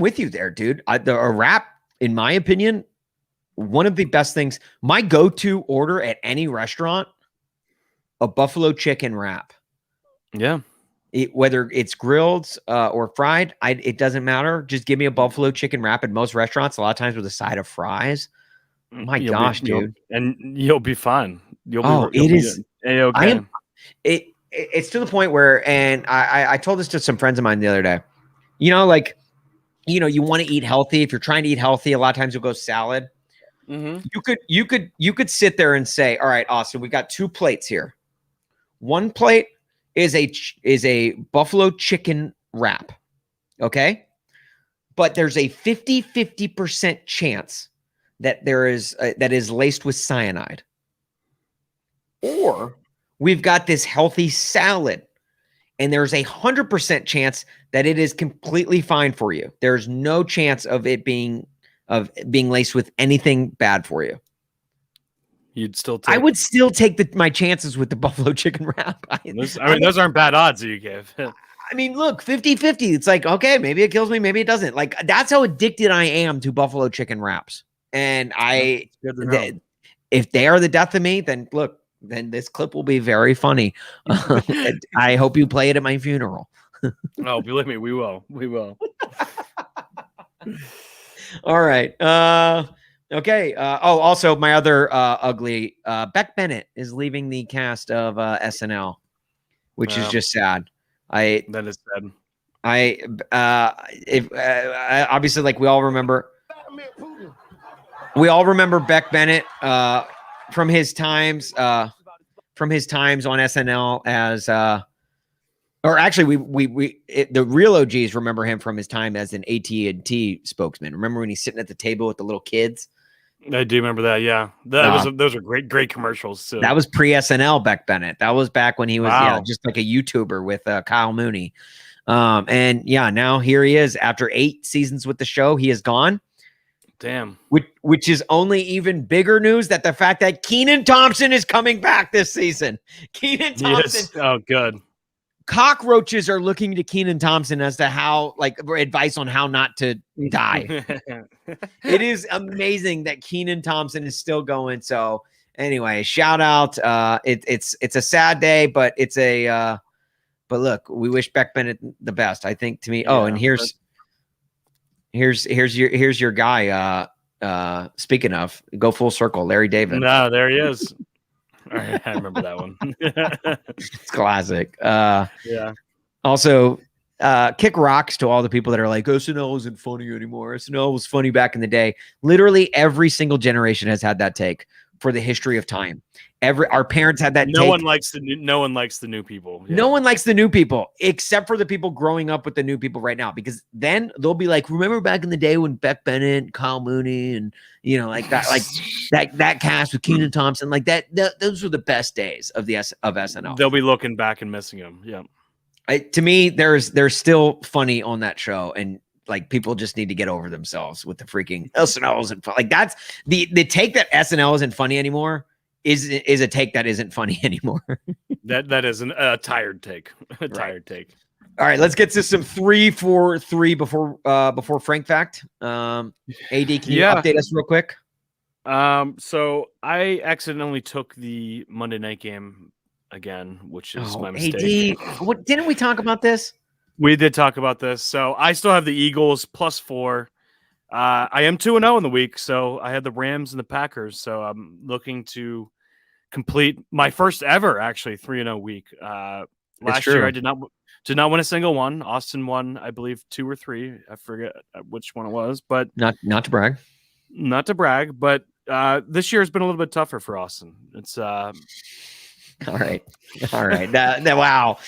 S2: with you there, dude. A rap, in my opinion, one of the best things. My go-to order at any restaurant, a buffalo chicken wrap. Yeah.
S1: Whether it's grilled or fried, it doesn't matter. Just give me a buffalo chicken wrap at most restaurants. A lot of times with a side of fries. My gosh, dude!
S2: You'll be fine.
S1: It's to the point where, and I told this to some friends of mine the other day. You want to eat healthy. If you're trying to eat healthy, a lot of times you'll go salad. Mm-hmm. You could sit there and say, all right, Austin, we got 2 plates here. One plate is a buffalo chicken wrap. Okay. But there's a 50% chance that that is laced with cyanide. Or we've got this healthy salad, and there's 100% chance that it is completely fine for you. There's no chance of it being laced with anything bad for you. I would still take my chances with the buffalo chicken wrap.
S2: Those aren't bad odds that you give.
S1: I mean, look, 50-50. It's like, okay, maybe it kills me, maybe it doesn't. Like, that's how addicted I am to buffalo chicken wraps. And if they are the death of me, then look, then this clip will be very funny. I hope you play it at my funeral.
S2: Oh, believe me, we will. We will.
S1: All right. Okay. Also, my other ugly Beck Bennett is leaving the cast of SNL, which is just sad.
S2: That is sad.
S1: Obviously, like we all remember Beck Bennett from his times on SNL as or actually the real OGs remember him from his time as an AT&T spokesman. Remember when he's sitting at the table with the little kids?
S2: I do remember that. Yeah, those are great commercials. So.
S1: That was pre SNL Beck Bennett. That was back when he was just like a YouTuber with Kyle Mooney. And yeah, now here he is after 8 seasons with the show. He is gone.
S2: Damn.
S1: Which is only even bigger news that the fact that Kenan Thompson is coming back this season. Kenan Thompson.
S2: Yes. Oh, good.
S1: Cockroaches are looking to Kenan Thompson as to how, like, advice on how not to die. It is amazing that Kenan Thompson is still going. So anyway, shout out. It's a sad day, but it's a but look, we wish Beck Bennett the best. I think to me. Yeah, and here's your guy. Speaking of, go full circle, Larry David.
S2: No, there he is. All right, I remember that one.
S1: It's classic.
S2: Yeah.
S1: Also, kick rocks to all the people that are like, SNL isn't funny anymore. SNL was funny back in the day. Literally every single generation has had that take for the history of time. Our parents had that.
S2: No one likes the new people.
S1: Yeah. No one likes the new people except for the people growing up with the new people right now, because then they'll be like, remember back in the day when Beck Bennett, Kyle Mooney, and like that cast with Kenan Thompson, like that those were the best days of SNL.
S2: They'll be looking back and missing them. Yeah.
S1: To me, there's still funny on that show, and like people just need to get over themselves with the freaking SNL isn't fun. Like that's the take that SNL isn't funny anymore is a take that isn't funny anymore. that
S2: is a tired take. Tired take.
S1: All right, let's get to some 3-4-3 before Frank Fact. AD, can you update us real quick?
S2: So I accidentally took the Monday night game again, which is my mistake.
S1: AD, didn't we talk about this?
S2: We did talk about this. So I still have the Eagles +4. I am 2-0 in the week, so I had the Rams and the Packers. So I'm looking to complete my first ever, actually, 3-0 week. Last year I did not win a single one. Austin won, I believe, 2 or 3. I forget which one it was, but
S1: not to brag.
S2: Not to brag, but this year has been a little bit tougher for Austin. It's
S1: all right. Wow.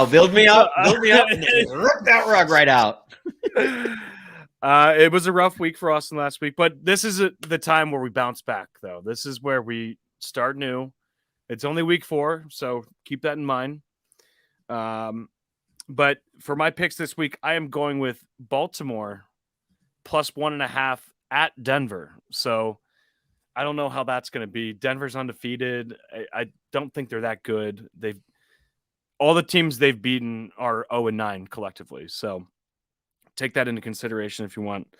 S1: Build me up, and rip that rug right out.
S2: It was a rough week for Austin last week, but this is the time where we bounce back, though. This is where we start new. It's only week 4, so keep that in mind. But for my picks this week, I am going with Baltimore +1.5 at Denver. So I don't know how that's going to be. Denver's undefeated. I don't think they're that good. All the teams they've beaten are 0-9 collectively. So take that into consideration if you want.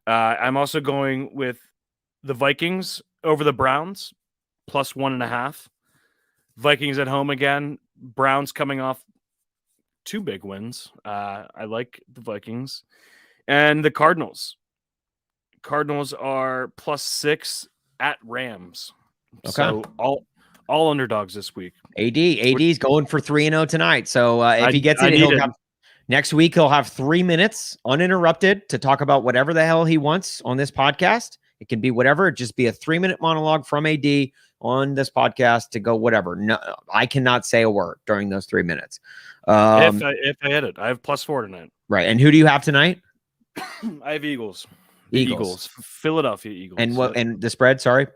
S2: I'm also going with the Vikings over the Browns +1.5. Vikings at home again. Browns coming off 2 big wins. I like the Vikings. And the Cardinals. Cardinals are +6 at Rams. Okay. So all underdogs this week.
S1: AD's going for 3-0 tonight. So if he gets it, next week he'll have 3 minutes uninterrupted to talk about whatever the hell he wants on this podcast. It can be whatever. It'd just be a 3-minute monologue from AD on this podcast to go whatever. No, I cannot say a word during those 3 minutes.
S2: If I hit it, I have +4 tonight.
S1: Right. And who do you have tonight?
S2: I have Eagles.
S1: Eagles.
S2: Philadelphia Eagles.
S1: And what? And the spread? Sorry,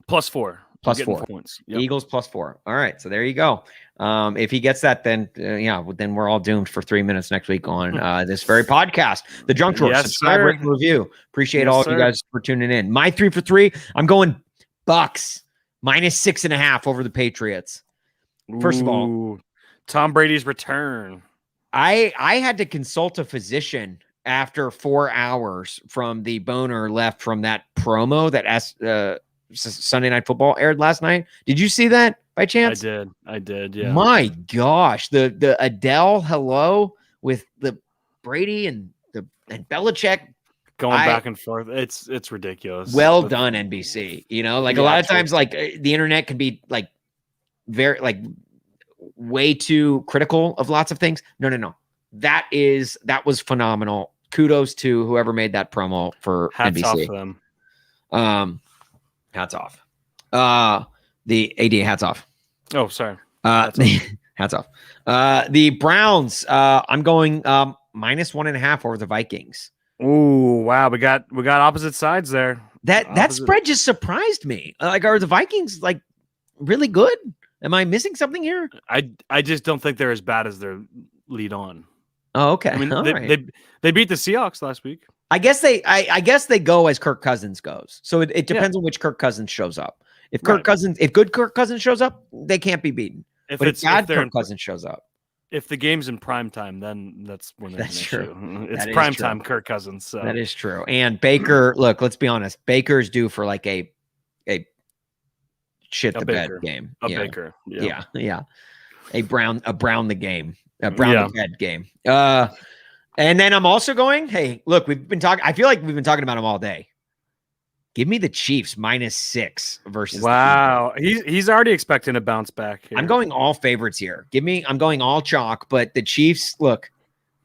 S2: +4.
S1: +4
S2: points. Yep.
S1: Eagles +4. All right, so there you go. If he gets that, then then we're all doomed for 3 minutes next week on this very podcast, The Junk Drawer.
S2: Yes,
S1: subscribe, rate, and review. Appreciate all of you guys for tuning in. My 3 for 3. I'm going Bucks -6.5 over the Patriots. First of all,
S2: Tom Brady's return.
S1: I had to consult a physician after 4 hours from the boner left from that promo that Sunday Night Football aired last night. Did you see that by chance?
S2: I did. Yeah.
S1: My gosh, the Adele hello with the Brady and Belichick
S2: going back and forth. It's ridiculous.
S1: Well done, NBC. Like a lot of times, like the internet can be like very like way too critical of lots of things. No. That was phenomenal. Kudos to whoever made that promo for
S2: hats
S1: NBC.
S2: Off to them.
S1: Hats off. The AD hats off.
S2: Oh, sorry.
S1: Hats off. The Browns. I'm going -1.5 over the Vikings.
S2: Ooh, wow. We got opposite sides there.
S1: That spread just surprised me. Like, are the Vikings like really good? Am I missing something here?
S2: I just don't think they're as bad as their lead on.
S1: Oh, okay.
S2: I mean, they beat the Seahawks last week.
S1: I guess they go as Kirk Cousins goes. So it depends on which Kirk Cousins shows up. If good Kirk Cousins shows up, they can't be beaten. If bad Kirk Cousins shows up,
S2: if the game's in prime time, then that's when
S1: that's true.
S2: It's prime time Kirk Cousins. So.
S1: That is true. And Baker, look, let's be honest. Baker's due for like a shit the bed game.
S2: Baker.
S1: Yeah. A brown the game. A brown the bed game. And then I'm also going, hey, look, I feel like we've been talking about him all day. Give me the Chiefs -6 versus.
S2: Wow, he's already expecting a bounce back here.
S1: I'm going all favorites here. I'm going all chalk, but the Chiefs, look,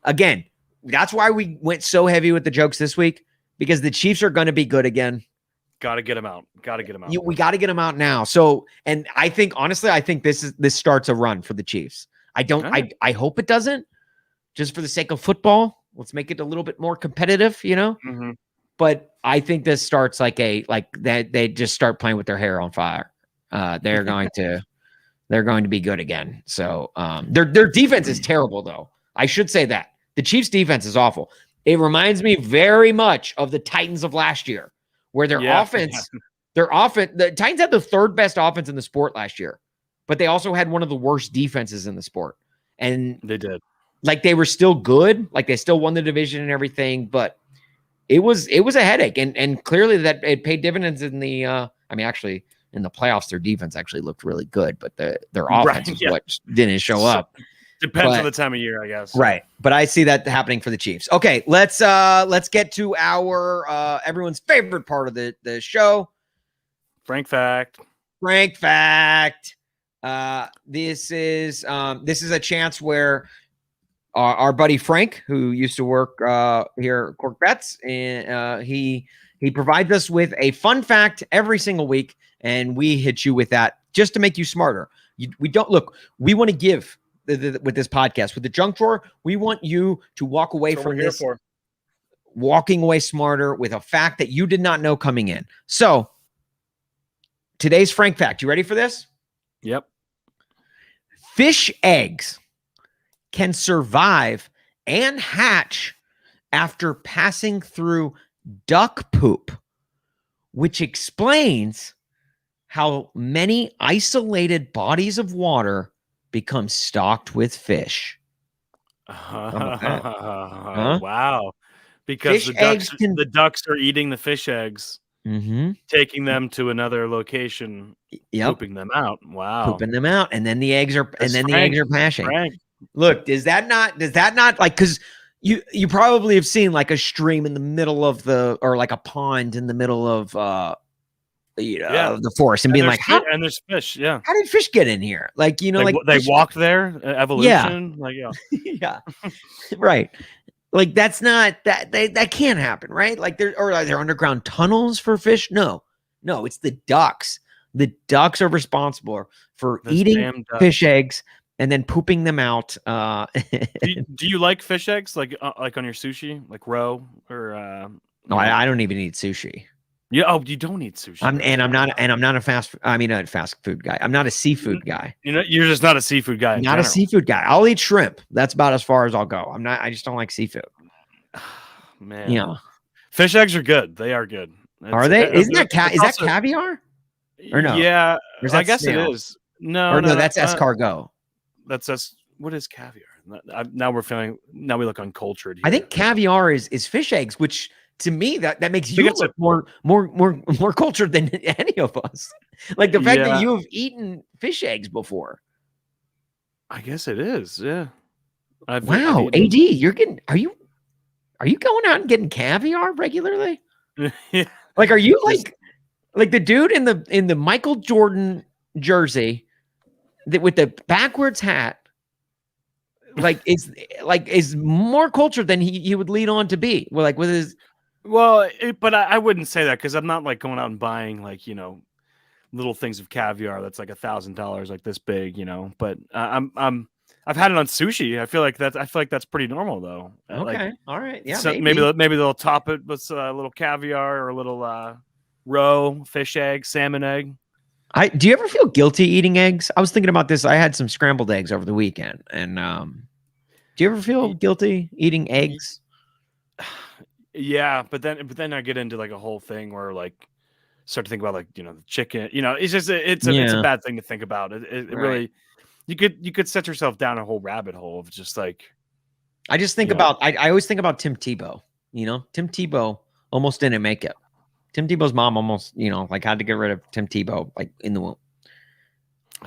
S1: again, that's why we went so heavy with the jokes this week, because the Chiefs are going to be good again.
S2: Got to get them out.
S1: We got to get them out now. So, and I think, honestly, this starts a run for the Chiefs. I hope it doesn't, just for the sake of football. Let's make it a little bit more competitive,
S2: Mm-hmm.
S1: But I think this starts like that. They just start playing with their hair on fire. They're going to be good again. So their defense is terrible, though. I should say that the Chiefs' defense is awful. It reminds me very much of the Titans of last year, where the Titans had the third best offense in the sport last year, but they also had one of the worst defenses in the sport. And
S2: they did. Like,
S1: they were still good. Like, they still won the division and everything, but it was a headache, and clearly that it paid dividends in the. Actually, in the playoffs, their defense actually looked really good, but their offense is what didn't show up.
S2: Depends on the time of year, I guess.
S1: Right, but I see that happening for the Chiefs. Okay, let's get to our everyone's favorite part of the show,
S2: Frank Fact.
S1: This is a chance where. Our buddy Frank, who used to work here at Cork Bets, and he provides us with a fun fact every single week, and we hit you with that just to make you smarter. We want to give with this podcast, with the junk drawer, we want you to walk away from this walking away smarter with a fact that you did not know coming in. So today's Frank fact, you ready for this?
S2: Yep.
S1: Fish eggs can survive and hatch after passing through duck poop, which explains how many isolated bodies of water become stocked with fish.
S2: Wow. Because the ducks are eating the fish eggs, taking them to another location, pooping them out. Wow.
S1: Pooping them out. And then the eggs are hatching. Frank. Look, does that not like, because you probably have seen like a stream in the middle of or like a pond in the middle of the forest and being like,
S2: and there's fish. Yeah.
S1: How did fish get in here? Like, like
S2: they walked there, evolution.
S1: Yeah. Like, yeah. Right. Like, that's not that can't happen, right? Like, are there underground tunnels for fish? No, it's the ducks. The ducks are responsible for eating fish eggs and then pooping them out.
S2: Do you like fish eggs, like on your sushi, like roe or?
S1: No, I don't even eat sushi.
S2: Yeah. Oh, you don't eat sushi.
S1: I'm not a fast food guy. I'm not a seafood guy.
S2: You're just not a seafood guy.
S1: Not a seafood guy. I'll eat shrimp. That's about as far as I'll go. I just don't like seafood.
S2: Man. Fish eggs are good. They are good.
S1: Are they? Is that caviar? Or no?
S2: Yeah. I guess snail? It is. No,
S1: that's escargot.
S2: What is caviar? Now we look uncultured here.
S1: I think caviar is fish eggs, which to me that makes you look more cultured than any of us. Like the fact that you have eaten fish eggs before.
S2: I guess it is. Yeah.
S1: Wow, AD, are you going out and getting caviar regularly?
S2: Yeah.
S1: Like, are you like the dude in the Michael Jordan jersey with the backwards hat? Is more cultured than he would lead on to be. Well, like with his.
S2: Well, but I wouldn't say that because I'm not like going out and buying little things of caviar that's like $1,000 like this big, But I've had it on sushi. I feel like that's pretty normal though.
S1: Okay, all right, yeah.
S2: So maybe they'll top it with a little caviar or a little roe, fish egg, salmon egg.
S1: Do you ever feel guilty eating eggs? I was thinking about this. I had some scrambled eggs over the weekend, and do you ever feel guilty eating eggs?
S2: Yeah, but then I get into like a whole thing where like start to think about like the chicken. It's just it's a bad thing to think about. It really you could set yourself down a whole rabbit hole of just like.
S1: I just think about I always think about Tim Tebow. Tim Tebow almost didn't make it. Tim Tebow's mom almost had to get rid of Tim Tebow like in the womb,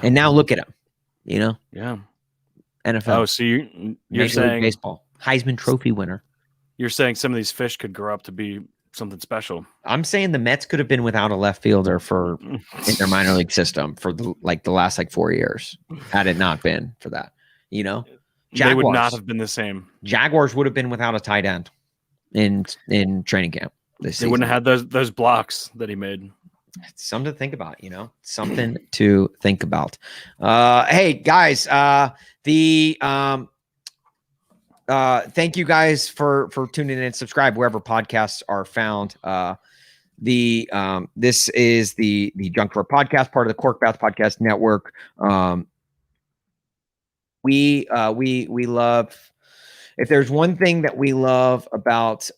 S1: and now look at him.
S2: Yeah.
S1: NFL.
S2: Oh, so you're saying
S1: baseball Heisman Trophy winner.
S2: You're saying some of these fish could grow up to be something special.
S1: I'm saying the Mets could have been without a left fielder in their minor league system for the last 4 years had it not been for that. Jaguars,
S2: they would not have been the same.
S1: Jaguars would have been without a tight end in training camp this season.
S2: They wouldn't have had those blocks that he made.
S1: It's something to think about, something to think about. Hey guys, thank you guys for tuning in and subscribe wherever podcasts are found. This is the Junk Drawer Podcast, part of the Cork Bath Podcast Network. We love, if there's one thing that we love about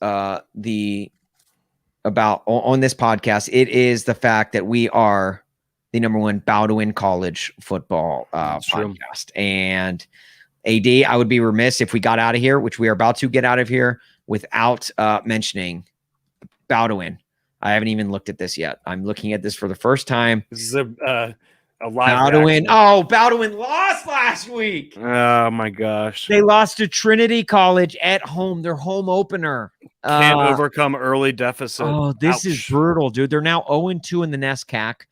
S1: on this podcast, it is the fact that we are the number one bow to win college football podcast. And AD, I would be remiss if we got out of here, which we are about to get out of here, without mentioning bow to win. I haven't even looked at this yet. I'm looking at this for the first time.
S2: This is a live
S1: bow to win. Oh, bow to win lost last week.
S2: Oh my gosh.
S1: They lost to Trinity College at home. Their home opener.
S2: Can't overcome early deficit.
S1: Oh, this is brutal, dude. They're now 0-2 in the NESCAC.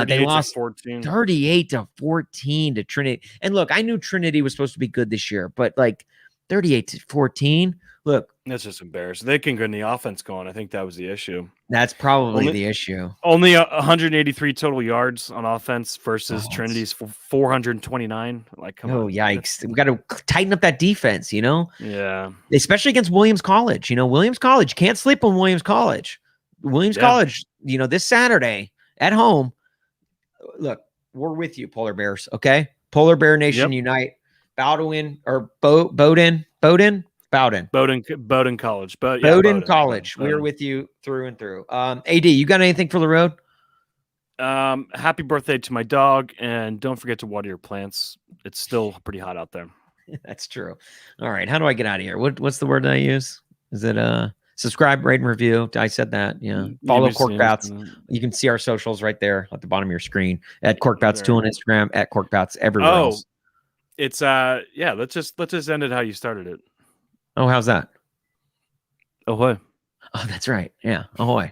S1: They lost 38-14 to Trinity. And look, I knew Trinity was supposed to be good this year, but like 38-14. Look,
S2: that's just embarrassing. They can get the offense going. I think that was the issue.
S1: That's probably the issue.
S2: Only 183 total yards on offense versus Trinity's 429. Like, come on.
S1: Yikes. We got to tighten up that defense,
S2: Yeah.
S1: Especially against Williams College. Williams College, can't sleep on Williams College. Williams College, this Saturday at home. Look, we're with you, Polar Bears, okay? Polar Bear Nation unite. Bowden or Bowden College. Bowden College. We are with you through and through. AD, you got anything for the road?
S2: Happy birthday to my dog, and don't forget to water your plants. It's still pretty hot out there.
S1: That's true. All right. How do I get out of here? What's the word that I use? Is it subscribe, rate, and review? I said that. Yeah. Follow Cork Bats. You can see our socials right there at the bottom of your screen at Cork Bats 2 on Instagram, at Cork Bats everywhere else.
S2: It's let's just end it how you started it.
S1: Oh, how's that?
S2: Ahoy.
S1: Oh, that's right. Yeah. Ahoy.